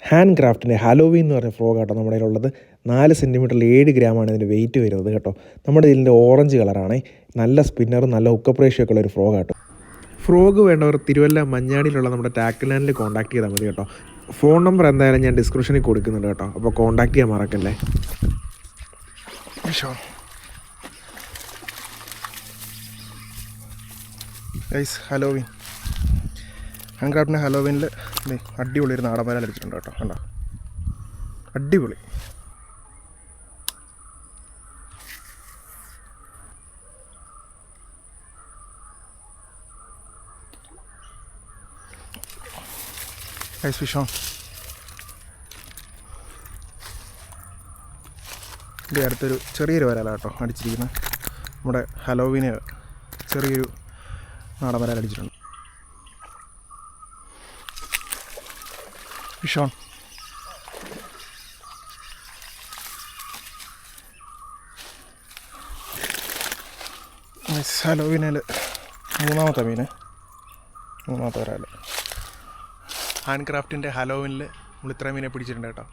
Hand ക്രാഫ്റ്റിൻ്റെ Halloween എന്ന് പറഞ്ഞ frog കേട്ടോ നമ്മുടെ കയ്യിലുള്ളത്. 4 സെൻറ്റിമീറ്ററിൽ 7 ഗ്രാമാണ് ഇതിൻ്റെ വെയിറ്റ് വരുന്നത് കേട്ടോ. നമ്മുടെ ഇതിൻ്റെ ഓറഞ്ച് കളറാണ്. നല്ല സ്പിന്നറും നല്ല ഹുക്കപ്പ് റേഷ്യോ ഒക്കെ ഉള്ള ഒരു ഫ്രോഗ് കേട്ടോ. ഫ്രോഗ് വേണ്ടവർ തിരുവല്ല മഞ്ഞാടിയിലുള്ള നമ്മുടെ ടാക്കിൾ ലാൻഡിൽ കോൺടാക്ട് ചെയ്താൽ മതി കേട്ടോ. ഫോൺ നമ്പർ എന്തായാലും ഞാൻ ഡിസ്ക്രിപ്ഷനിൽ കൊടുക്കുന്നുണ്ട് കേട്ടോ. അപ്പോൾ കോൺടാക്ട് ചെയ്യാൻ മറക്കല്ലേ. ഗൈസ്, ഹലോവീൻ ഹാൻഡ് ക്രാഫ്റ്റിൻ്റെ ഹലോവീനിൽ അടിപൊളി ഒരു നാടൻ വരാൽ അടിച്ചിട്ടുണ്ട് കേട്ടോ. കണ്ടോ, അടിപൊളി. Guys, fish on. ഇതിൻ്റെ അടുത്തൊരു ചെറിയൊരു വരാല കേട്ടോ അടിച്ചിരിക്കുന്നത്. നമ്മുടെ ഹലോവീന് ചെറിയൊരു നാടൻ വരാൽ അടിച്ചിട്ടുണ്ട്. Fish on. ഹലോവീനിൽ മൂന്നാമത്തെ വരാൽ. ഹാൻഡ് ക്രാഫ്റ്റിൻ്റെ ഹലോവീനിൽ നമ്മൾ ഇത്രയും മീനെ പിടിച്ചിട്ടുണ്ട് കേട്ടോ.